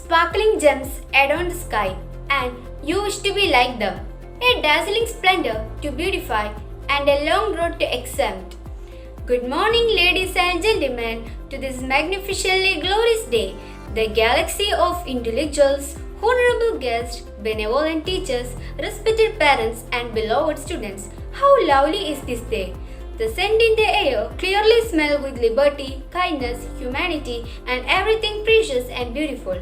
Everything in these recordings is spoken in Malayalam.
Sparkling gems adorn the sky, and you wish to be like them. A dazzling splendor to beautify, and a long road to exempt. Good morning, ladies and gentlemen, to this magnificently glorious day. The galaxy of intellectuals, honorable guests, benevolent teachers, respected parents, and beloved students. How lovely is this day! The scent in the air clearly smells with liberty, kindness, humanity, and everything precious and beautiful.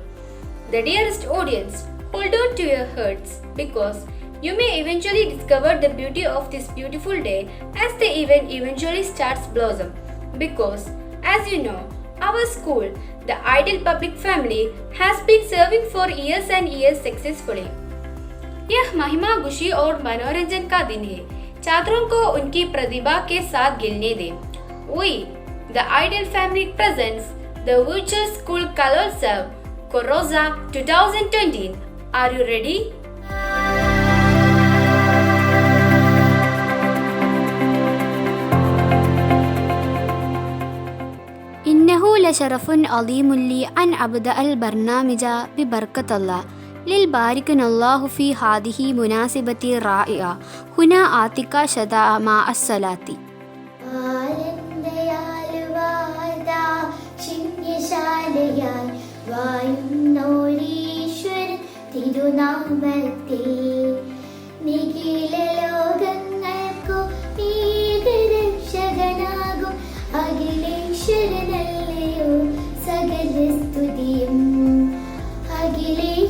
The dearest audience, hold on to your hearts because you may eventually discover the beauty of this beautiful day as the event eventually starts blossom. Because, as you know, our school, the Ideal Public Family, has been serving for years and years successfully. यह महिमा खुशी और मनोरंजन का दिन है। छात्रों को उनकी प्रतिभा के साथ गिलने दें। We, the Ideal Family presents the virtual school Kalotsava, Koroza 2020. Are you ready? إنه لشرف عظيم لي أن أبدأ البرنامج ببركة الله للباركنا الله في هذه مناسبة رائعة هنا آتك شداء مع الصلاة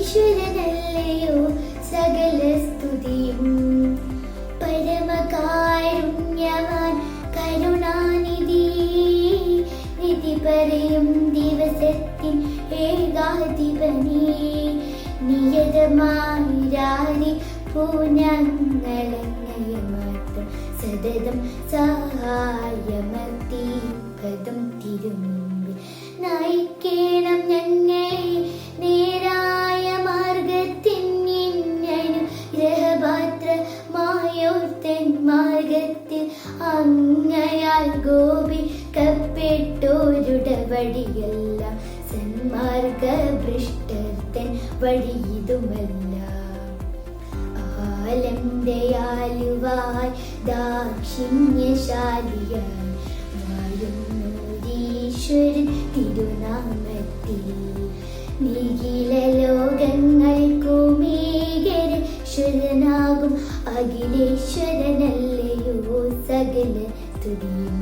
അഖിലേശ്വരനല്ലയോ സകല സ്തുതിയും പരമകാരുണ്യവാൻ കരുണാനിധി നിധി പറയും ദിവസത്തിൻ ഏകാധിപനേ നിയതമായി പൂനങ്ങളങ്ങയെ മാത്രം സതതം സഹായമത്തി പദം തിരുമുമ്പിൽ നയിക്കണം ഞങ്ങളെ നേരായ മാർഗത്തിൻ ഗ്രഹപാത്രമായോർത്തൻ മാർഗത്തിൽ അങ്ങയാൽ ഗോപിക്കപ്പെട്ടോരുടവടിയല്ല സന്മാർഗ ഭ്രഷ്ടർത്തൻ വഴിയിതുമല്ല ആലം ദയാലുവായി ദാക്ഷിണ്യശാലിയായി വാഴുന്നോരീശ്വരൻ തിരുനാമത്തിൽ നിഖില ലോകങ്ങൾക്കുമേകരശ്വരനാകും അഖിലേശ്വരനല്ലയോ സകല സ്തുതിയും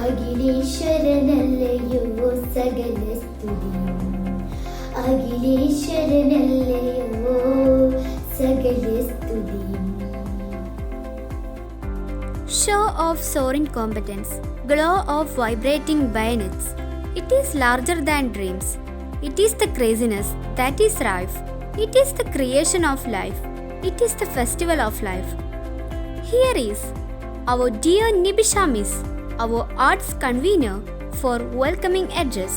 അഖിലേശ്വരനല്ലയോ സകല സ്തുതിയും അഖിലേശ്വരനല്ലയോ സകല സ്തുതിയും. Show of soaring competence, glow of vibrating bayonets. It is larger than dreams. It is the craziness that is rife. It is the creation of life. It is the festival of life. Here is our dear Nibisha Miss, our arts convener, for welcoming address.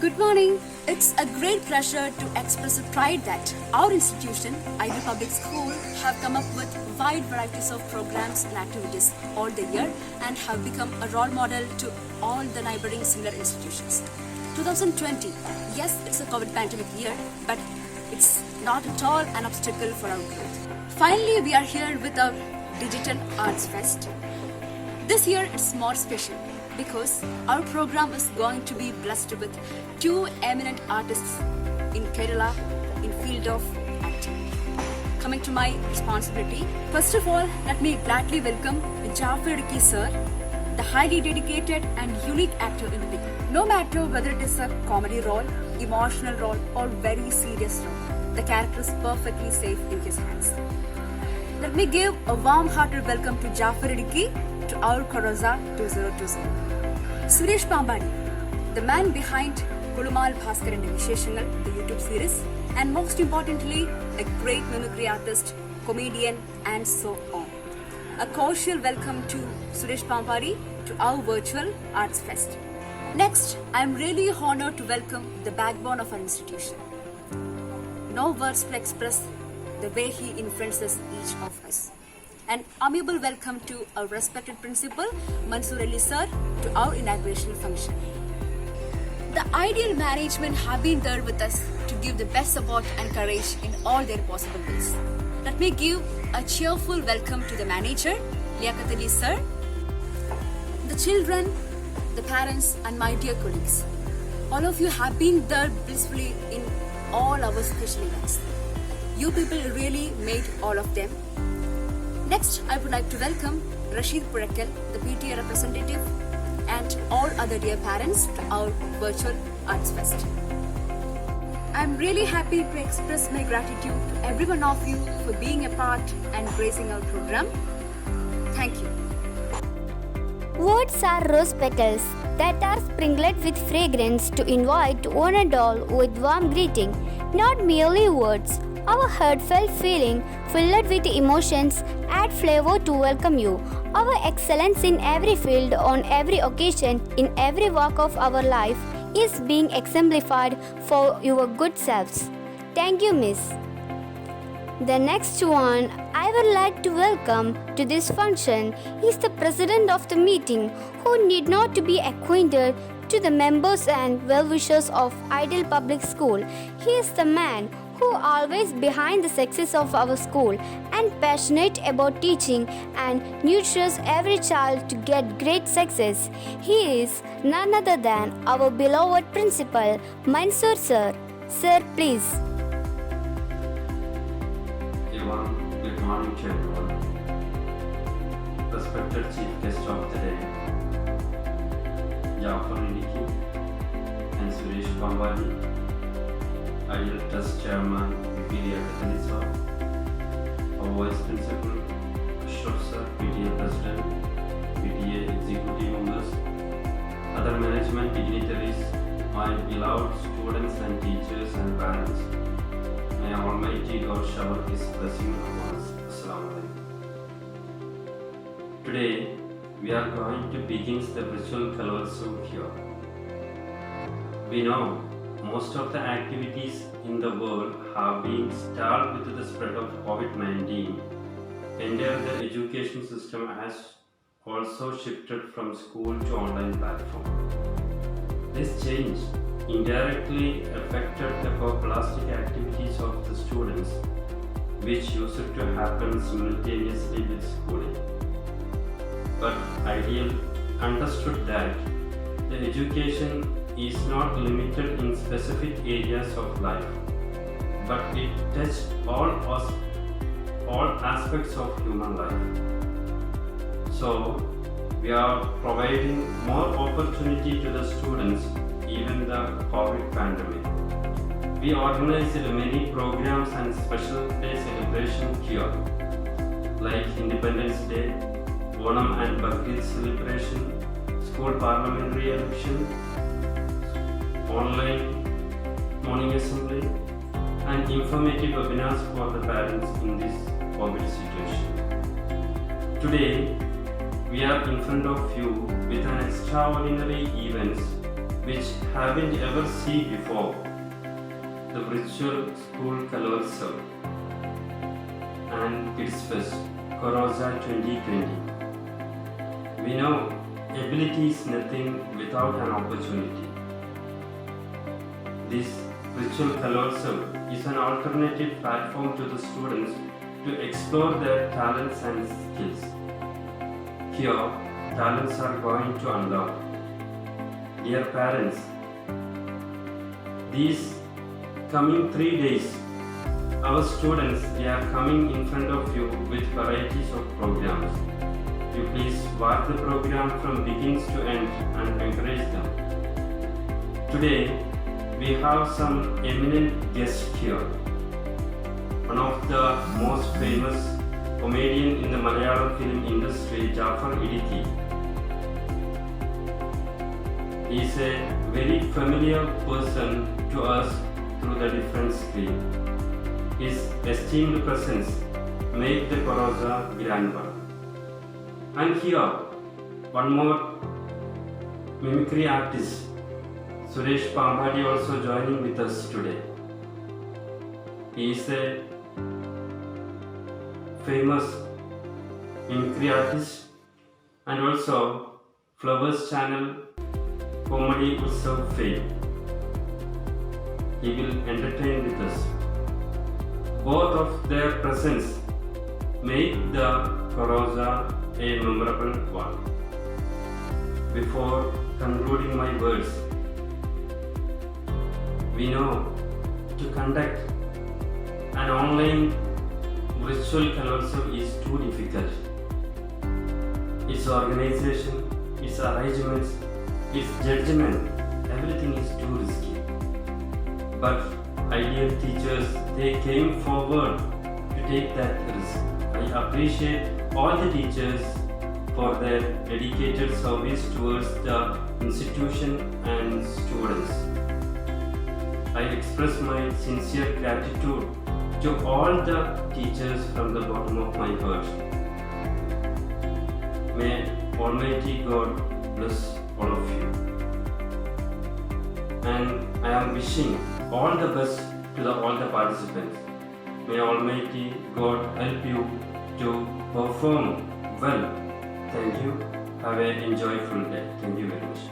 Good morning. It's a great pleasure to express a pride that our institution, Ideal Public School, have come up with wide varieties of programs and activities all the year and have become a role model to all the neighboring similar institutions. 2020, yes, it's a COVID pandemic year, but it's not at all an obstacle for our growth. Finally, we are here with our Digital Arts Fest. This year, it's more special because our program is going to be blessed with two eminent artists in Kerala in field of acting. Coming to my responsibility, first of all, let me gladly welcome Jafar Idiki sir, the highly dedicated and unique actor in the beginning. No matter whether it is a comedy role, emotional role or very serious role, the character is perfectly safe in his hands. Let me give a warm-hearted welcome to Jafar Idiki to our Koroza 2020. Suresh Pambadi, the man behind Kulumal Bhaskaran Visheshangal, the YouTube series, and most importantly, a great mimicry artist, comedian, and so on. A cordial welcome to Suresh Pambadi to our virtual Arts Fest. Next, I am really honored to welcome the backbone of our institution. No words to express the way he influences each of us. An amiable welcome to our respected principal, Mansoor Ali sir, to our inauguration function. The ideal management have been there with us to give the best support and courage in all their possible ways. Let me give a cheerful welcome to the manager, Liaquat Ali sir, the children, the parents and my dear colleagues. All of you have been there blissfully in all our special events. You people really made all of them. Next, I would like to welcome Rashid Purakal, the PTA representative, and all other dear parents to our virtual Arts Fest. I am really happy to express my gratitude to every one of you for being a part and gracing our program. Thank you. Words are rose petals that are sprinkled with fragrance to invite one and all with warm greeting. Not merely words, our heartfelt feeling filled with emotions add flavor to welcome you. Our excellence in every field, on every occasion, in every walk of our life is being exemplified for your good selves. Thank you, Miss. The next one I would like to welcome to this function is the president of the meeting, who need not to be acquainted to the members and well-wishers of Ideal Public School. He is the man who always behind the success of our school and passionate about teaching and nurtures every child to get great success. He is none other than our beloved principal, Mansoor sir. Sir, please. Good morning to everyone. Respected Chief Guest of the day, Jafar Idiki and Suresh Pambali, Ideal Trust Chairman, PTA Kathalisa, our Vice Principal, Ashok Sir, PTA President, PTA Executive Members, other management dignitaries, my beloved students and teachers and parents, may Almighty God shower His blessing upon us. Assalamu alaikum. Today, we are going to begin the virtual Kalvalsam here. We know most of the activities in the world have been stalled with the spread of COVID-19. Entire the education system has also shifted from school to online platform. This change indirectly affected the scholastic activities of the students, which used to happen simultaneously with schooling. But Ideal understood that the education is not limited in specific areas of life, but it touched all aspects of human life. So, we are providing more opportunity to the students even the COVID pandemic. We organized many programs and special day celebration here, like Independence Day, Onam and Bakrid celebration, school parliamentary election, online morning assembly, and informative webinars for the parents in this COVID situation. Today, we are in front of you with an extraordinary event which haven't ever seen before, the virtual school Kalvalsam and Kids Fest Koroza 2020. We know ability is nothing without an opportunity. This virtual Kalvalsam is an alternative platform to the students to explore their talents and skills. Here, talents are going to unlock. Dear parents, these coming 3 days, our students, they are coming in front of you with varieties of programs. You please watch the program from beginning to end and encourage them. Today, we have some eminent guests here. One of the most famous comedian in the Malayalam film industry, Jafar Idiki. He is a very familiar person to us through the different screen. His esteemed presence made the Koroza grandpa. And here, one more mimicry artist, Suresh Pambali, also joining with us today. He is a famous mimicry artist and also Flowers Channel Comedy Utsav fame. he will entertain with us. Both of their presence make the Carousel a memorable one. Before concluding my words, we know to conduct an online virtual Kalotsav is too difficult. Its organization, its arrangements, its judgment, everything is too risky. But ideal teachers, they came forward to take that risk. I appreciate all the teachers for their dedicated service towards the institution and students. I express my sincere gratitude to all the teachers from the bottom of my heart. May Almighty God bless all of you. And I am wishing all the best to all the participants. May Almighty God help you to perform well. Thank you. Have an enjoyable day. Thank you very much.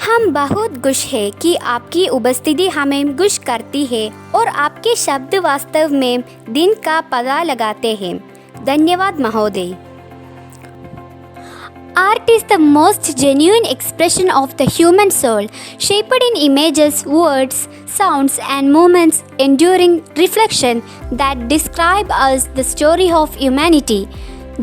हम बहुत खुश है कि आपकी उपस्थिति हमें खुश करती है और आपके शब्द वास्तव में दिन का पता लगाते हैं। धन्यवाद महोदय। Art is the most genuine expression of the human soul, shaped in images, words, sounds, and moments, enduring reflection that describe us the story of humanity.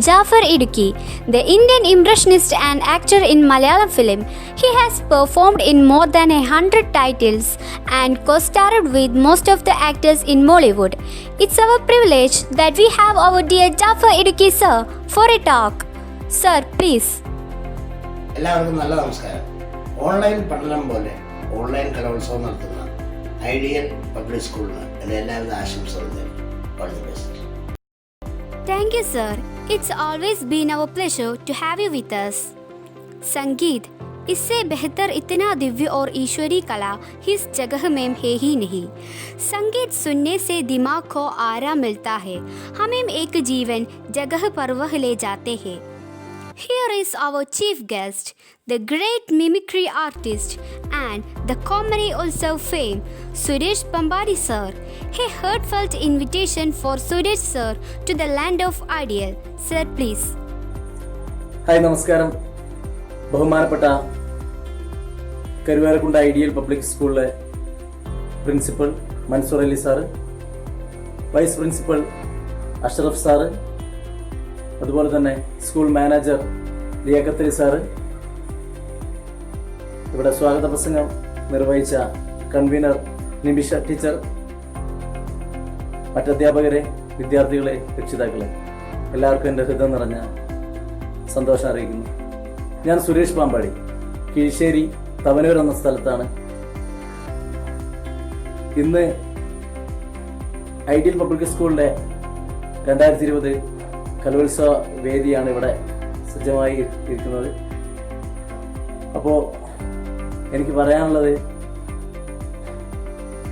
Jafar Idukki, the Indian impressionist and actor in Malayalam film, he has performed in more than 100 titles and co-starred with most of the actors in Bollywood. It's our privilege that we have our dear Jafar Idukki sir for a talk. Sir, please. എല്ലാവർക്കും നല്ല നമസ്കാരം. ഓൺലൈൻ പഠനം പോലെ ഓൺലൈൻ കലോത്സവം നടത്തുന്ന ഐഡിയൽ പബ്ലിക് സ്കൂളിന് എൻ്റെ എല്ലാവിധ ആശംസകളും നേരുന്നു. All the best. Thank you, sir. It's always been our pleasure to have you with us. संगीत, इससे बेहतर इतना दिव्य और ईश्वरी कला इस जगह में है ही नहीं। संगीत सुनने से दिमाग को आराम मिलता है, हमें एक जीवन जगह पर वह ले जाते हैं। Here is our chief guest, the great mimicry artist and the comedy also fame, Suresh Pambari sir. A heartfelt invitation for Suresh sir to the land of ideal. Sir, please. Hi, നമസ്കാരം. ബഹുമാനപ്പെട്ട കരുവാരക്കുണ്ട് ഐഡിയൽ പബ്ലിക് സ്കൂളിലെ principal Mansoor Ali sir, vice principal Ashraf sir, അതുപോലെ തന്നെ school manager Liyaqat Ali sir, ഇവിടെ സ്വാഗത പ്രസംഗം നിർവഹിച്ച കൺവീനർ നിമിഷ ടീച്ചർ, മറ്റധ്യാപകരെ, വിദ്യാർത്ഥികളെ, രക്ഷിതാക്കളെ, എല്ലാവർക്കും എൻ്റെ ഹൃദയം നിറഞ്ഞ സന്തോഷം അറിയിക്കുന്നു. ഞാൻ സുരേഷ് പാമ്പാടി, കീഴ്ശ്ശേരി തവനൂർ എന്ന സ്ഥലത്താണ്. ഇന്ന് ഐഡിയൽ പബ്ലിക് സ്കൂളിൻ്റെ 2020 കലോത്സവ വേദിയാണ് ഇവിടെ സജ്ജമായി ഇരിക്കുന്നത്. അപ്പോൾ എനിക്ക് പറയാനുള്ളത്,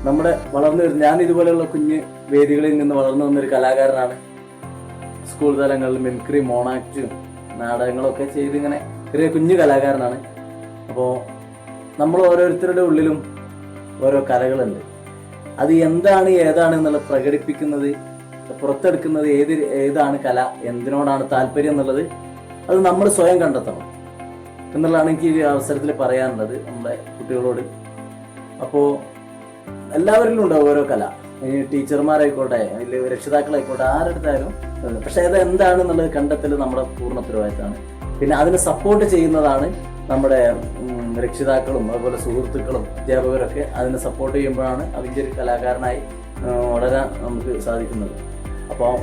നമ്മുടെ ഞാൻ ഇതുപോലെയുള്ള കുഞ്ഞ് വേദികളിൽ നിന്ന് വളർന്നു വന്നൊരു കലാകാരനാണ്. സ്കൂൾ തലങ്ങളിൽ മിമിക്രി, മോണാക്റ്റും നാടകങ്ങളൊക്കെ ചെയ്തിങ്ങനെ ഒരു കുഞ്ഞു കലാകാരനാണ്. അപ്പോൾ നമ്മൾ ഓരോരുത്തരുടെ ഉള്ളിലും ഓരോ കലകളുണ്ട്. അത് എന്താണ് ഏതാണ് എന്നുള്ളത് പ്രകടിപ്പിക്കുന്നത്, പുറത്തെടുക്കുന്നത് ഏതാണ് കല, എന്തിനോടാണ് താല്പര്യം എന്നുള്ളത് അത് നമ്മൾ സ്വയം കണ്ടെത്തണം എന്നുള്ളതാണ് എനിക്ക് ഈ അവസരത്തിൽ പറയാനുള്ളത് നമ്മുടെ കുട്ടികളോട്. അപ്പോൾ എല്ലാവരിലും ഉണ്ടാവും ഓരോ കല. ടീച്ചർമാരായിക്കോട്ടെ, അല്ലെങ്കിൽ രക്ഷിതാക്കളായിക്കോട്ടെ, ആരെടുത്താലും. പക്ഷെ അത് എന്താണെന്നുള്ളത് കണ്ടെത്തൽ നമ്മുടെ പൂർണ്ണ ഉത്തരവാദിത്തമാണ്. പിന്നെ അതിനെ സപ്പോർട്ട് ചെയ്യുന്നതാണ് നമ്മുടെ രക്ഷിതാക്കളും അതുപോലെ സുഹൃത്തുക്കളും അധ്യാപകരൊക്കെ. അതിനെ സപ്പോർട്ട് ചെയ്യുമ്പോഴാണ് അതിൻ്റെ ഒരു കലാകാരനായി വളരാൻ നമുക്ക് സാധിക്കുന്നത്. അപ്പോൾ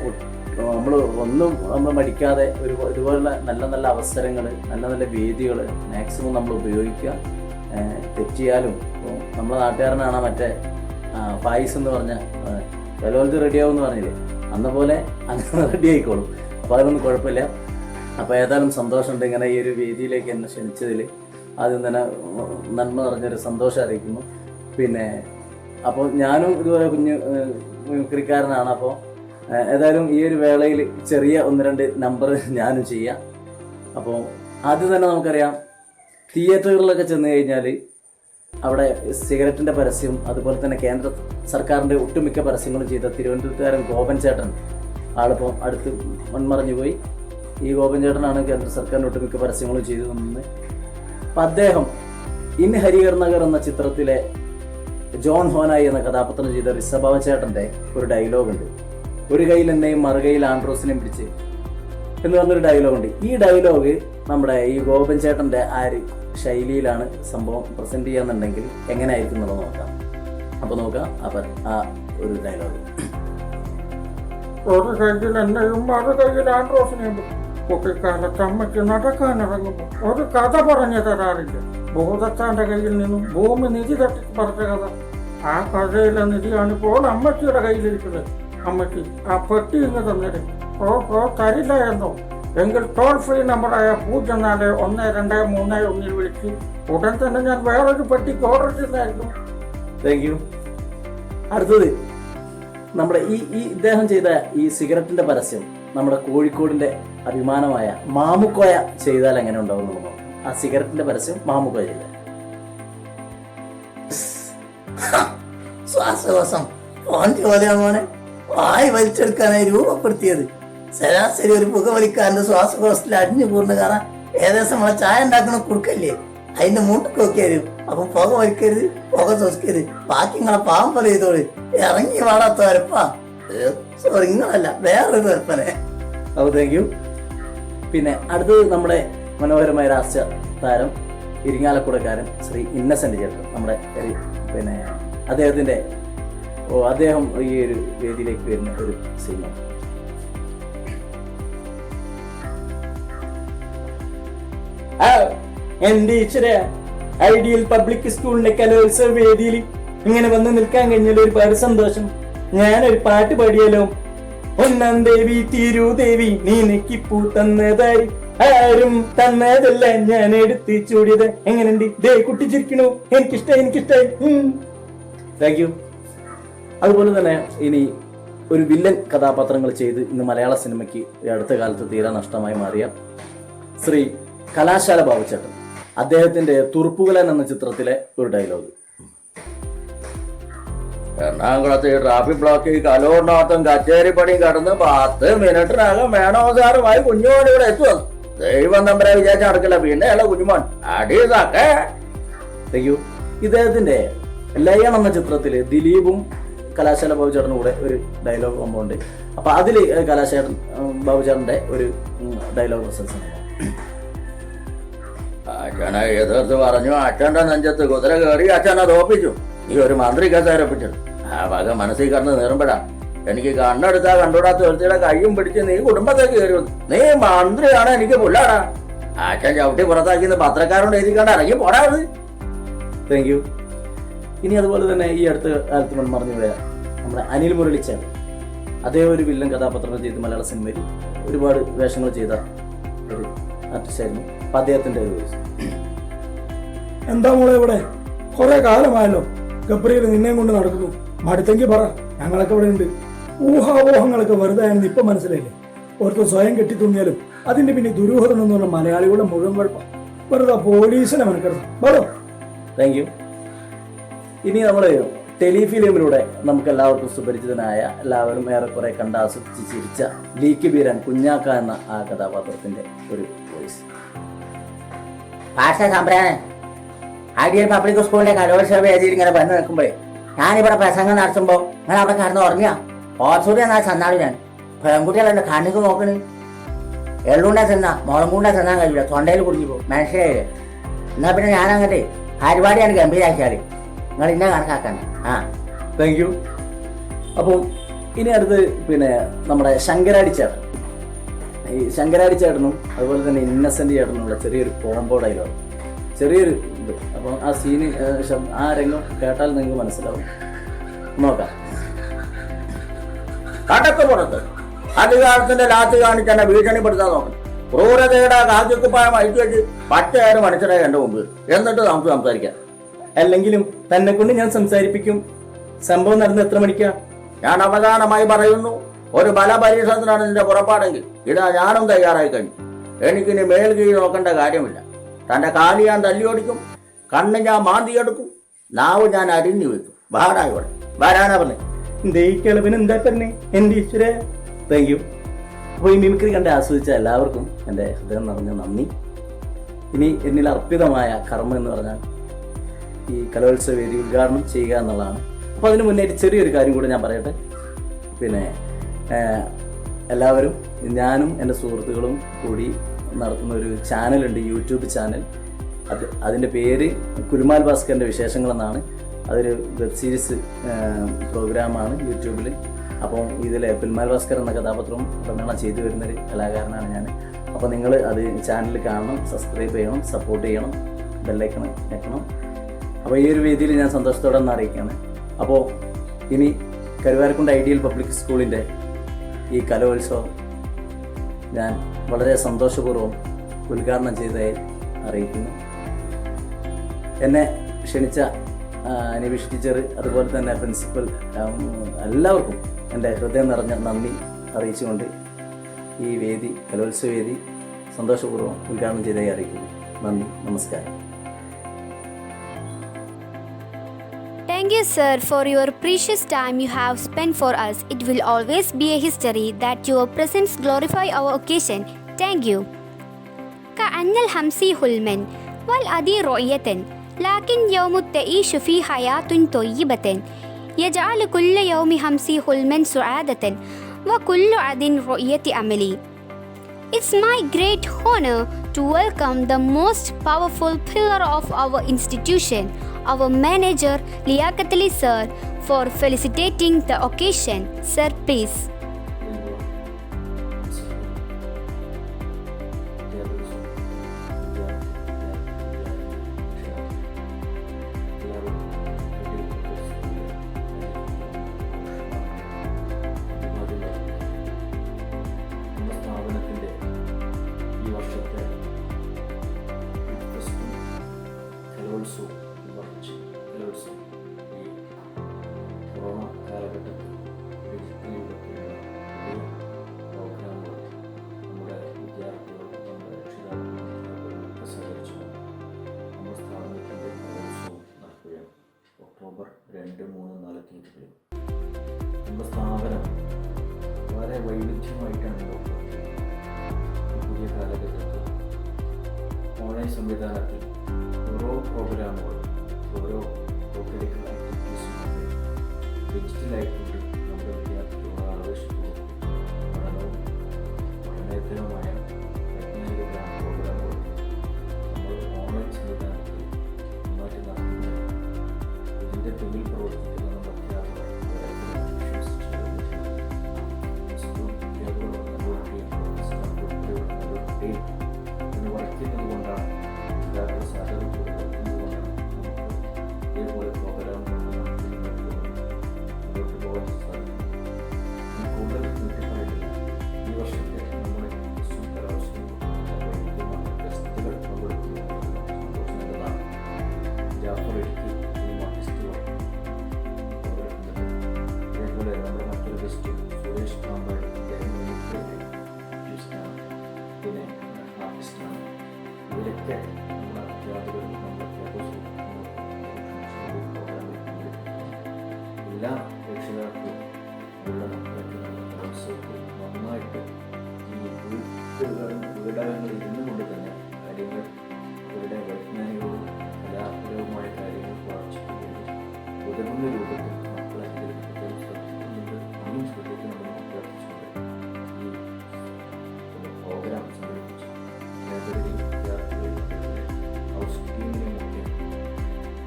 നമ്മൾ മടിക്കാതെ ഇതുപോലുള്ള നല്ല നല്ല അവസരങ്ങൾ, നല്ല നല്ല വേദികൾ മാക്സിമം നമ്മൾ ഉപയോഗിക്കുക. തെറ്റിയാലും നമ്മുടെ നാട്ടുകാരനാണ് മറ്റേ പായസ് എന്ന് പറഞ്ഞ കലോത്സവം റെഡിയാവും എന്ന് പറഞ്ഞില്ലേ, അന്ന പോലെ അങ്ങനെ റെഡി ആയിക്കോളും. അപ്പോൾ അതൊന്നും കുഴപ്പമില്ല. അപ്പോൾ ഏതായാലും സന്തോഷമുണ്ട് ഇങ്ങനെ ഈ ഒരു വേദിയിലേക്ക് എന്നെ ക്ഷണിച്ചതിൽ. ആദ്യം തന്നെ നന്മ നിറഞ്ഞൊരു സന്തോഷം അറിയിക്കുന്നു. പിന്നെ അപ്പോൾ ഞാനും ഇതുപോലെ കുഞ്ഞു മിമിക്രിക്കാരനാണ്. അപ്പോൾ ഏതായാലും ഈ ഒരു വേളയിൽ ചെറിയ 1-2 നമ്പർ ഞാനും ചെയ്യാം. അപ്പോൾ ആദ്യം തന്നെ നമുക്കറിയാം, തിയേറ്ററുകളിലൊക്കെ ചെന്ന് കഴിഞ്ഞാൽ അവിടെ സിഗരറ്റിൻ്റെ പരസ്യം അതുപോലെ തന്നെ കേന്ദ്ര സർക്കാരിൻ്റെ ഒട്ടുമിക്ക പരസ്യങ്ങളും ചെയ്ത തിരുവനന്തപുരത്തുകാരൻ ഗോപൻ ചേട്ടൻ, ആളിപ്പം അടുത്ത് മൺമറഞ്ഞു പോയി. ഈ ഗോപൻ ചേട്ടനാണ് കേന്ദ്ര സർക്കാരിൻ്റെ ഒട്ടുമിക്ക പരസ്യങ്ങളും ചെയ്തു തന്നത്. അപ്പം അദ്ദേഹം ഇൻ ഹരിഹർ നഗർ എന്ന ചിത്രത്തിലെ ജോൺ ഹോനായി എന്ന കഥാപാത്രം ചെയ്ത ഋഷഭ ചേട്ടൻ്റെ ഒരു ഡയലോഗുണ്ട്. ഒരു കയ്യിൽ എന്നെയും മറുകയിൽ ആൻഡ്രോസിനെയും പിടിച്ച് എന്ന് പറഞ്ഞൊരു ഡയലോഗുണ്ട്. ഈ ഡയലോഗ് നമ്മുടെ ഈ ഗോപൻ ചേട്ടൻ്റെ ആ ഒരു ശൈലിയിലാണ് സംഭവം പ്രസന്റ് ചെയ്യാന്നുണ്ടെങ്കിൽ എങ്ങനെയായിരിക്കും എന്നുള്ളത് നോക്കാം. അപ്പൊ നോക്കാം ആ ഒരു ഡയലോഗ്. ഒരു കയ്യിൽ എന്നെയും മറു കയ്യിൽ ആൻഡ്രോസിനെയും കുട്ടിക്കാലത്ത് അമ്മയ്ക്ക് നടക്കാനിറങ്ങുമ്പോൾ ഒരു കഥ പറഞ്ഞു തരാറില്ല. ഭൂതത്താന്റെ കയ്യിൽ നിന്നും ഭൂമി നിധി തട്ടി പറഞ്ഞ കഥ. ആ കഥയിലെ നിധിയാണിപ്പോൾ അമ്മച്ചിയുടെ കയ്യിലിരിക്കുന്നത്. അമ്മയ്ക്ക് ആ പെട്ടി ഇങ്ങ് തന്നിട്ട് തരില്ല എന്നോ എങ്കിൽ ടോൾ ഫ്രീ നമ്പറായ 041231 വിളിച്ച് ഉടൻ തന്നെ ഞാൻ വേറൊരു പെട്ടിക്ക് ഓർഡർ ചെയ്തായിരുന്നു. Thank you. അടുത്തത് നമ്മുടെ ഈ ഇദ്ദേഹം ചെയ്ത ഈ സിഗരറ്റിന്റെ പരസ്യം നമ്മുടെ കോഴിക്കോടിന്റെ അഭിമാനമായ മാമുക്കോയ ചെയ്താൽ എങ്ങനെ ഉണ്ടാവും? ആ സിഗരറ്റിന്റെ പരസ്യം മാമുക്കോയ ചെയ്ത ശ്വാസകോശം പോലെയാണ് വായി വലിച്ചെടുക്കാനായി രൂപപ്പെടുത്തിയത്. ശരാശരി ഒരു പുകവലിക്കാരന്റെ ശ്വാസകോശത്തിൽ അടിഞ്ഞു കൂടുന്ന കാരണം ഏകദേശം നമ്മളെ ചായ ഉണ്ടാക്കണ കുടുക്കല്ലേ, അതിന്റെ മൂട്ടൊക്കെ നോക്കിയാലും. അപ്പൊ പുക വലിക്കരുത്, പുക ശ്വസിക്കരുത്, ബാക്കി നിങ്ങളെ പാവം പോലെ ചെയ്തോളൂ. ഇറങ്ങി വാടാത്ത വരപ്പാ. സോറി, നിങ്ങളല്ല, വേറൊരു വരപ്പനെ. അപ്പോൾ താങ്ക് യു. പിന്നെ അടുത്തത് നമ്മുടെ മനോഹരമായ രാഷ്ട്രീയ താരം ഇരിങ്ങാലക്കുടക്കാരൻ ശ്രീ ഇന്നസെന്റ് ചേട്ടൻ, നമ്മുടെ പിന്നെ അദ്ദേഹം ഈ ഒരു വേദിയിലേക്ക് വരുന്ന ഒരു സിനിമ. എന്റെ ഈശ്വര, ഐഡിയൽ പബ്ലിക് സ്കൂളിന്റെ കലോത്സവ വേദിയിൽ ഇങ്ങനെ വന്ന് നിൽക്കാൻ കഴിഞ്ഞാൽ ഒരുപാട് സന്തോഷം. ഞാനൊരു പാട്ട് പാടിയാലോ? ഒന്നാം ദേവി തിരുദേവി നീനക്കിപ്പൂ തന്നതായി, ആരും തന്നതല്ല ഞാൻ എടുത്ത് ചൂടിയത്. എങ്ങനെയുണ്ട്? ദേ കുട്ടി ചിരിക്കണു, എനിക്കിഷ്ടായി. Thank you. അതുപോലെ തന്നെ ഇനി ഒരു വില്ലൻ കഥാപാത്രങ്ങൾ ചെയ്ത് ഇന്ന് മലയാള സിനിമയ്ക്ക് അടുത്ത കാലത്ത് തീരെ നഷ്ടമായി മാറിയ ശ്രീ കലാശാല ബാബുച്ചേട്ടൻ, അദ്ദേഹത്തിന്റെ തുറുപ്പുകലൻ എന്ന ചിത്രത്തിലെ ഒരു ഡയലോഗ്. എറണാകുളത്ത് ട്രാഫിക് ബ്ലോക്ക് കലോർണോത്തും കച്ചേരിപ്പടിയും കടന്ന് 10 മിനിറ്റിനകം വേണോ സാറുമായി കുഞ്ഞുമോൻ ഇവിടെ എത്തുക. ദൈവം തമ്പരെ വിചാരിച്ച നടക്കില്ല. പിന്നെ അല്ല കുഞ്ഞുമോൻ അടിയതൊക്കെ. Thank you. ഇദ്ദേഹത്തിന്റെ ലയൺ എന്ന ചിത്രത്തില് ദിലീപും കലാശാല ബാബുചേട്ടനും കൂടെ ഒരു ഡയലോഗ് കൊമ്പുണ്ട്. അപ്പൊ അതില് ബാബുചേട്ടന്റെ ഒരു ഡയലോഗ് പ്രസൻസ്. അച്ഛനെ എതിർത്ത് പറഞ്ഞു, അച്ഛന്റെ നെഞ്ചത്ത് കുതിര കയറി അച്ഛനെ തോപ്പിച്ചു. ഈ ഒരു മന്ത്രി കസേരപ്പിച്ചു. ആ വക മനസ്സിൽ കടന്ന് നേറുമ്പോഴാ എനിക്ക് കണ്ണെടുത്താ കണ്ടുകൂടാത്ത ഒരുത്തിയുടെ കയ്യും പിടിച്ച് നീ കുടുംബത്തേക്ക് കയറി വന്നു. നീ മന്ത്രിയാണ്, എനിക്ക് പുല്ലാടാ. അച്ഛൻ ചവിട്ടി പുറത്താക്കിന്ന് പത്രക്കാരോട് എഴുതിക്കാണ്ട് ഇറങ്ങി പോടാത്. Thank you. ഇനി അതുപോലെ തന്നെ ഈ അടുത്ത കാലത്ത് മൺമറഞ്ഞു പോയ നമ്മുടെ അനിൽ മുരളിച്ചാണ്. അദ്ദേഹം ഒരു വില്ലൻ കഥാപാത്രങ്ങൾ ചെയ്ത് മലയാള സിനിമയിൽ ഒരുപാട് വേഷങ്ങൾ ചെയ്ത ഒരു ആർട്ടിസ്റ്റായിരുന്നു. അപ്പം അദ്ദേഹത്തിൻ്റെ ഒരു വോയിസ്. എന്താ മോളെ ഇവിടെ? കുറെ കാലമായല്ലോ ഗബ്രിയിൽ നിന്നെയും കൊണ്ട് നടക്കുന്നു. മടുത്തെങ്കിൽ പറ, ഞങ്ങളൊക്കെ ഇവിടെ ഉണ്ട്. ഊഹാപോഹങ്ങളൊക്കെ വെറുതെ ആണെന്ന് ഇപ്പൊ മനസ്സിലായില്ലേ? ഓർത്ത് സ്വയം കെട്ടിത്തൂങ്ങിയാലും അതിന്റെ പിന്നെ ദുരൂഹതം എന്ന് പറഞ്ഞ മലയാളികളുടെ മുഴുവൻ കുഴപ്പം. വെറുതെ പോലീസിനെ മെനക്കെടുത്തു. പറോ. Thank you. ഇനി നമ്മൾ ടെലിഫിലിമിലൂടെ നമുക്ക് എല്ലാവർക്കും സുപരിചിതനായ, എല്ലാവരും ഏറെക്കുറെ കണ്ട് ആസ്വദിച്ച് ചിരിച്ച ലീക്ക് ബീരാൻ കുഞ്ഞാക്ക എന്ന ആ കഥാപാത്രത്തിന്റെ ഒരു വോയിസ്. ഭാഷ സംപ്രദായം ഐഡിയൽ പബ്ലിക് സ്കൂളിന്റെ കലോത്സവ വേദിയിൽ ഇങ്ങനെ വന്ന് നിൽക്കുമ്പോഴേ ഞാനിവിടെ പ്രസംഗം നടത്തുമ്പോൾ ഞാൻ അവിടെ കിടന്ന് ഉറങ്ങിയ ഓർസൂരി എന്നാൽ ചെന്നാളി. ഞാൻ പെൺകുട്ടികളെന്റെ കണ്ണിക്ക് നോക്കണ്. എള്ളുണ്ട തിന്നാ മുളം കൂണ്ട തിന്നാൻ കഴിയില്ല, തൊണ്ടയിൽ കുടുങ്ങി പോകും. മനസ്സിലായില്ലേ? എന്നാ പിന്നെ ഞാൻ അങ്ങോട്ട് പരിപാടിയാണ് ഗംഭീരാക്കിയാല് നിങ്ങൾ ഇന്നെ കണക്കാക്കണം. Thank you. അപ്പം ഇനി അടുത്ത് പിന്നെ നമ്മുടെ ശങ്കരാടി ചേട്ടൻ. ഈ ശങ്കരാടി ചേട്ടനും അതുപോലെ തന്നെ ഇന്നസെന്റ് ചേട്ടനുള്ള ചെറിയൊരു കോംബോ ഡയലോഗ്, ചെറിയൊരു ഇത്. അപ്പം ആ സീന് ആ രംഗം കേട്ടാൽ നിങ്ങൾക്ക് മനസ്സിലാവും. നോക്കാം. കടക്ക് പുറത്ത് അധികാരത്തിന്റെ ലാത്ത് കാണിച്ചെന്നെ ഭീഷണിപ്പെടുത്താൻ നോക്കണം. ക്രൂരതയുടെ കാഴ്ചക്കുപ്പായം അയച്ചു വെച്ച് പച്ചയാറ് മനുഷ്യരായി എന്റെ മുമ്പ് എന്നിട്ട് നമുക്ക് സംസാരിക്കാം. അല്ലെങ്കിലും തന്നെ കൊണ്ട് ഞാൻ സംസാരിപ്പിക്കും. സംഭവം നടന്ന് എത്ര മണിക്കാ? ഞാൻ അവസാനമായി പറയുന്നു, ഒരു ബലപരീക്ഷണത്തിനാണ് നിന്റെ പുറപ്പാടെങ്കിൽ ഇതാ ഞാനും തയ്യാറായി കഴിഞ്ഞു. എനിക്കിനി മേൽ കീഴ് നോക്കേണ്ട കാര്യമില്ല. തന്റെ കാലി ഞാൻ തല്ലിയോടിക്കും, കണ്ണ് ഞാൻ മാന്തിയെടുക്കും, നാവ് ഞാൻ അരിഞ്ഞു വെക്കും. വാടാ ഇവിടെ, വരാനാ പറഞ്ഞേ. ദഹിക്കളവിന് എന്താ പറഞ്ഞേ എൻ്റെ ഈശ്വര. Thank you. അപ്പോൾ ഈ മിമിക്രി കണ്ട് ആസ്വദിച്ച എല്ലാവർക്കും എൻ്റെ ഹൃദയം നിറഞ്ഞ നന്ദി. ഇനി എന്നിൽ അർപ്പിതമായ കർമ്മം എന്ന് പറഞ്ഞാൽ ഈ കലോത്സവ വേദി ഉദ്ഘാടനം ചെയ്യുക എന്നുള്ളതാണ്. അപ്പോൾ അതിന് മുന്നേ ചെറിയൊരു കാര്യം കൂടെ ഞാൻ പറയട്ടെ. പിന്നെ എല്ലാവരും, ഞാനും എൻ്റെ സുഹൃത്തുക്കളും കൂടി നടത്തുന്ന ഒരു ചാനലുണ്ട്, യൂട്യൂബ് ചാനൽ. അതിൻ്റെ പേര് കുലുമാൽ ഭാസ്കറിൻ്റെ വിശേഷങ്ങൾ എന്നാണ്. അതൊരു വെബ് സീരീസ് പ്രോഗ്രാമാണ് യൂട്യൂബിൽ. അപ്പം ഇതിൽ കുലുമാൽ ഭാസ്കർ എന്ന കഥാപാത്രം പ്രമേണം ചെയ്തു വരുന്നൊരു കലാകാരനാണ് ഞാൻ. അപ്പോൾ നിങ്ങൾ അത് ചാനൽ കാണണം, സബ്സ്ക്രൈബ് ചെയ്യണം, സപ്പോർട്ട് ചെയ്യണം, ബെല്ലൈക്കൺ ഞെക്കണം. അപ്പോൾ ഈ ഒരു വേദിയിൽ ഞാൻ സന്തോഷത്തോടെ ഒന്ന് അറിയിക്കുകയാണ്. അപ്പോൾ ഇനി കരുവാരക്കുണ്ട് ഐഡിയൽ പബ്ലിക് സ്കൂളിൻ്റെ ഈ കലോത്സവം ഞാൻ വളരെ സന്തോഷപൂർവ്വം ഉദ്ഘാടനം ചെയ്തതായി അറിയിക്കുന്നു. എന്നെ ക്ഷണിച്ച നിവിഷ് ടീച്ചർ, അതുപോലെ തന്നെ പ്രിൻസിപ്പൽ, എല്ലാവർക്കും എൻ്റെ ഹൃദയം നിറഞ്ഞ നന്ദി അറിയിച്ചുകൊണ്ട് ഈ വേദി, കലോത്സവ വേദി സന്തോഷപൂർവ്വം ഉദ്ഘാടനം ചെയ്തതായി അറിയിക്കുന്നു. നന്ദി, നമസ്കാരം. Thank you, sir, for your precious time you have spent for us. It will always be a history that your presence glorify our occasion. Thank you. كأن الهمسي حلما والأدي رؤية لكن يوم التعيش في حياة طيبة يجعل كل يوم همسي حلما سعادة وكل عد رؤية أملي. It's my great honor to welcome the most powerful pillar of our institution, our manager Liaquat Ali sir, for felicitating the occasion. Sir, please. Corona കാലഘട്ടത്തിൽ ഡിജിറ്റൽ യുഗത്തിലുള്ള പുതിയ പ്രോഗ്രാമുകൾ നമ്മുടെ വിദ്യാർത്ഥികളും നമ്മുടെ രക്ഷിതാക്കളും സഹകരിച്ചു നമ്മുടെ സ്ഥാപനത്തിൻ്റെ കലോത്സവം നടക്കുകയാണ്. ഒക്ടോബർ 2, 3, 4 തീയതികളിൽ നമ്മുടെ സ്ഥാപനം വളരെ വൈവിധ്യമായിട്ടാണ് നോക്കുന്നത്. പുതിയ കാലഘട്ടത്തിൽ ഓൺലൈൻ സംവിധാനത്തിൽ ഓരോ പ്രോഗ്രാമുകളും ഓരോ കരിക്കുലർ ആക്ടിവിറ്റീസും ഡിജിറ്റലായിക്കൊണ്ട് നമ്മുടെ വിദ്യാർത്ഥികളുടെ ആവേശത്തോടും പഠനവും പഠനേതരമായ വൈജ്ഞാനിക പ്രോഗ്രാമുകളും നമ്മൾ ഓൺലൈൻ സംവിധാനത്തിൽ മാറ്റി നടത്തുന്നത് ഇതിൻ്റെ പിന്നിൽ പ്രവർത്തിക്കുന്ന നമ്മുടെ അധ്യാപകർ എന്ന് വഹിക്കുന്നത് കൊണ്ടാണ് രക്ഷിതാക്കളുടെ സഹകരണത്തോടെ വഹിക്കുന്നത് കൊണ്ടാണ് ഇതേപോലെ പ്രോഗ്രാം മുന്നോട്ട് പോകാൻ സാധിക്കും. കൂടുതൽ നീട്ടിപ്പറയുന്നില്ല. ഈ വർഷത്തെ നമ്മുടെ കലോത്സവം ഗസ്റ്റുകൾ പങ്കെടുക്കുന്നതാണ്. ജാഫർ ഇടുക്കി ടീം ആർട്ടിസ്റ്റുകൾ പങ്കെടുക്കുന്നുണ്ട്. അതേപോലെ നമ്മുടെ മറ്റൊരു ഗസ്റ്റ് സുരേഷ് പാമ്പാട്, അദ്ദേഹം ആർട്ടിസ്റ്റാണ്, പിന്നെ ആർട്ടിസ്റ്റാണ്. ഇവരൊക്കെ നമ്മുടെ അധ്യാപകരും നമ്മുടെ എല്ലാ രക്ഷിതാക്കളും അവരുടെ മക്കൾക്ക് കലോത്സവത്തിൽ നന്നായിട്ട് ഈ വീടകങ്ങളിൽ ഇരുന്നു കൊണ്ട് തന്നെ കാര്യങ്ങൾ അവരുടെ വൈജ്ഞാനികവും കലാപരവുമായ കാര്യങ്ങൾ വളർച്ചയ്ക്ക് ഉതകുന്ന രൂപത്തിൽ മക്കളെ ശ്രദ്ധിക്കുന്നുണ്ട്. ഇനിയും ശ്രദ്ധിക്കണമെന്ന് അഭ്യർത്ഥിച്ചുകൊണ്ട് ഈ പ്രോഗ്രാം സംഘടിപ്പിച്ചു. ലൈബ്രറി വിദ്യാർത്ഥികളെ ഹൗസ് ടീമിനെയൊക്കെ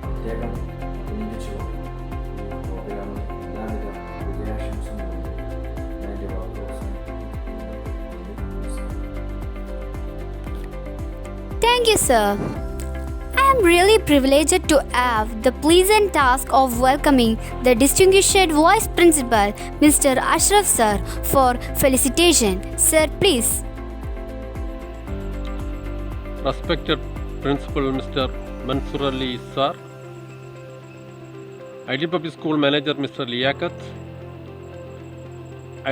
പ്രത്യേകം അഭിനന്ദിച്ചുകൊണ്ട് ഈ പ്രോഗ്രാമിന് എല്ലാവിധ വിജയാശംസകളും ഞാൻ എൻ്റെ വാക്കുകൾ അവസാനിപ്പിക്കുന്നു. Thank you, sir. I am really privileged to have the pleasant task of welcoming the distinguished Vice Principal, Mr. Ashraf sir, for felicitation. Sir, please. Respected Principal Mr. Mansur Ali sir, Ideal Public School Manager Mr. Liaquat,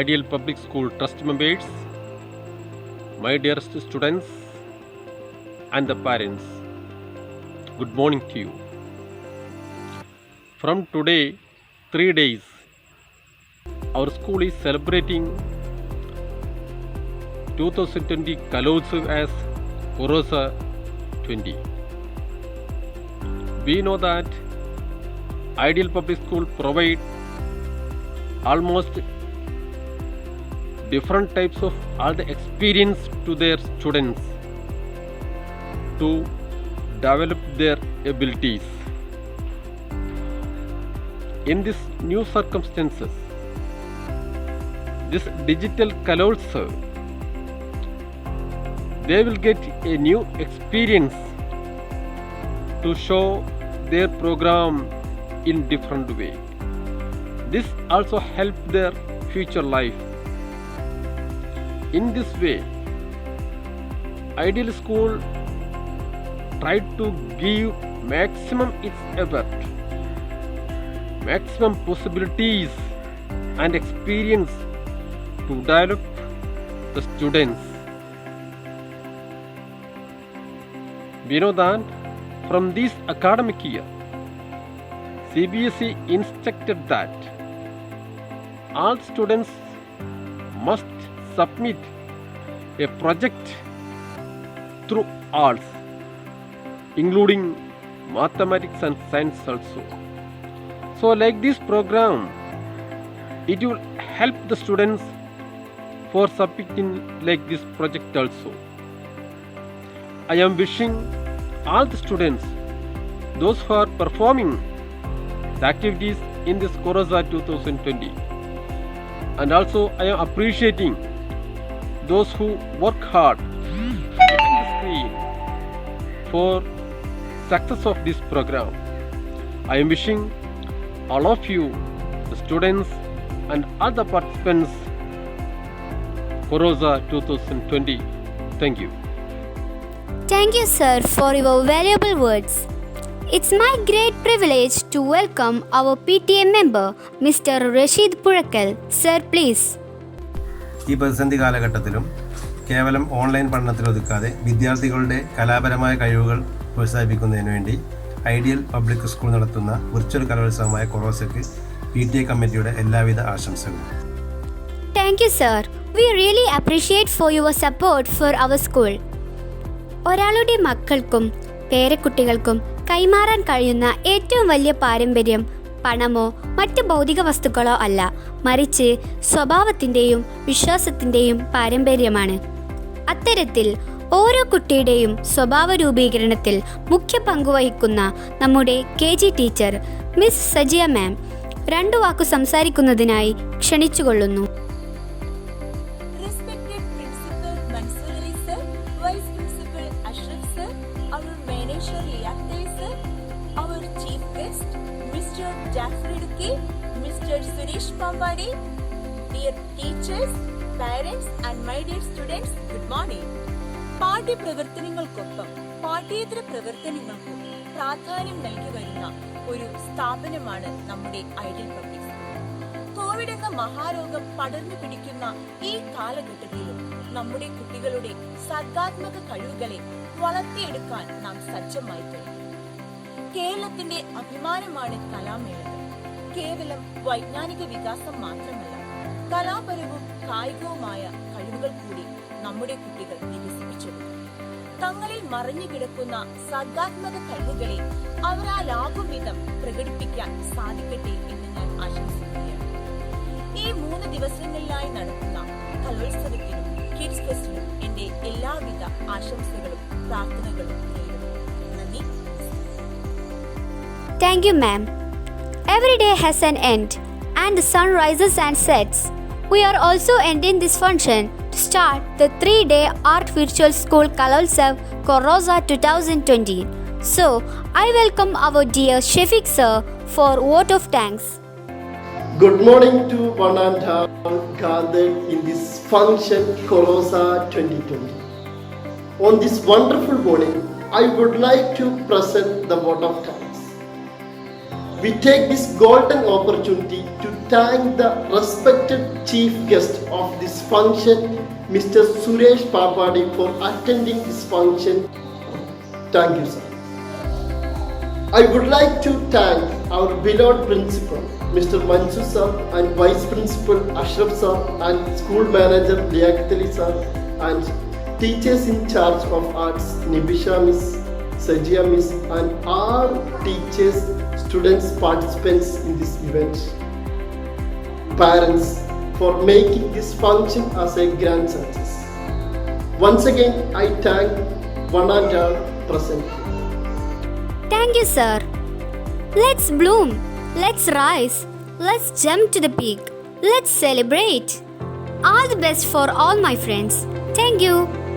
Ideal Public School Trust members, my dearest students and the parents, good morning to you. from today, 3 days, our school is celebrating 2020 Kalotsav as Korosa 20. We know that Ideal Public School provide almost different types of all the experience to their students to develop their abilities. In these new circumstances, this digital Kalotsav, they will get a new experience to show their program in different way. This also help their future life. In this way, Ideal School tried to give maximum its effort, maximum possibilities and experience to develop the students. We know that from this academic year, CBSE instructed that all students must submit a project through arts, including mathematics and science also. So like this program, it will help the students for submitting like this project also. I am wishing all the students, those who are performing the activities in this Korosa 2020, and also I am appreciating those who work hard behind the screen for success of this program. I am wishing all of you, the students and other participants, Korosa 2020. Thank you. Thank you, sir, for your valuable words. It's my great privilege to welcome our PTA member, Mr. Rashid Purakal. Sir, please. ഈ പ്രതിസന്ധി കാലഘട്ടത്തിലും കേവലം ഓൺലൈൻ പഠനത്തിലൊതുക്കാതെ വിദ്യാർത്ഥികളുടെ കലാപരമായ കഴിവുകൾ പ്രോത്സാഹിപ്പിക്കുന്നതിന് വേണ്ടി ഐഡിയൽ പബ്ലിക് സ്കൂൾ നടത്തുന്ന വിർച്വൽ കലോത്സവമായ കൊറോസയ്ക്ക് PTA കമ്മിറ്റിയുടെ എല്ലാവിധ ആശംസകളും. Thank you, sir. We really appreciate for your support for our school. ഒരാളുടെ മക്കൾക്കും പേരക്കുട്ടികൾക്കും കൈമാറാൻ കഴിയുന്ന ഏറ്റവും വലിയ പാരമ്പര്യം പണമോ മറ്റ് ഭൗതിക വസ്തുക്കളോ അല്ല, മറിച്ച് സ്വഭാവത്തിൻ്റെയും വിശ്വാസത്തിൻ്റെയും പാരമ്പര്യമാണ്. അത്തരത്തിൽ ഓരോ കുട്ടിയുടെയും സ്വഭാവ രൂപീകരണത്തിൽ മുഖ്യ പങ്കുവഹിക്കുന്ന നമ്മുടെ KG ടീച്ചർ മിസ് സജിയ മാം 2 വാക്കു സംസാരിക്കുന്നതിനായി ക്ഷണിച്ചുകൊള്ളുന്നു. Respected Principal Mansoor Ali sir, Vice Principal Ashraf sir, our Manager Liaquat sir, our Chief Guest Mr. Jaffer Idukki, Mr. Suresh Pambadi, dear teachers, parents and my dear students, good morning. പാഠ്യ പ്രവർത്തനങ്ങൾക്കൊപ്പം പാഠ്യേതര പ്രവർത്തനങ്ങൾക്കും പ്രാധാന്യം നൽകി വരുന്ന ഒരു സ്ഥാപനമാണ് നമ്മുടെ ഐഡിയൽ പബ്ലിക് സ്കൂൾ. കോവിഡ് എന്ന മഹാരോഗം പടർന്നു പിടിക്കുന്ന ഈ കാലഘട്ടത്തിലും നമ്മുടെ കുട്ടികളുടെ സർഗാത്മക കഴിവുകളെ വളർത്തിയെടുക്കാൻ നാം സജ്ജമായി കഴിഞ്ഞു. കേരളത്തിന്റെ അഭിമാനമാണ് കലാമേളകൾ. കേവലം വൈജ്ഞാനിക വികാസം മാത്രമല്ല, കലാപരവും കായികവുമായ കഴിവുകൾ കൂടി നമ്മുടെ കുട്ടികൾ വികസിപ്പിച്ചെടുക്കും. തങ്ങളിൽ മറിഞ്ഞു കിടക്കുന്ന സർഗാത്മക കഴിവുകളെ അവരാലാകും വിധം പ്രകടിപ്പിക്കാൻ സാധിക്കട്ടെ എന്ന് ഞാൻ ആശംസിക്കുകയാണ്. ഈ 3 ദിവസങ്ങളിലായി നടക്കുന്ന കലോത്സവത്തിനും കിഡ്സ് ഫെസ്റ്റിനും എന്റെ എല്ലാവിധ ആശംസകളും പ്രാർത്ഥനകളും നേരുന്നു. നന്ദി. Thank you, ma'am. Every day has an end, and the sun rises and sets. We are also ending this function to start the 3-day Art Virtual School Kalotsav Korosa 2020. So, I welcome our dear Shafiq sir for vote of thanks. Good morning to one and all gathered in this function Korosa 2020. On this wonderful morning, I would like to present the vote of thanks. We take this golden opportunity to thank the respected chief guest of this function, Mr. Suresh Papadi, for attending this function. Thank you, sir. I would like to thank our beloved principal, Mr. Manju sir, and Vice Principal Ashraf sir, and School Manager Liakatali sir, and teachers in charge of arts, Nibisha Miss, Sajia Miss, and all teachers, students, participants in this event. Parents, for making this function as a grand success. Once again, I thank one and all present. Thank you, sir. Let's bloom. Let's rise. Let's jump to the peak. Let's celebrate. All the best for all my friends. Thank you.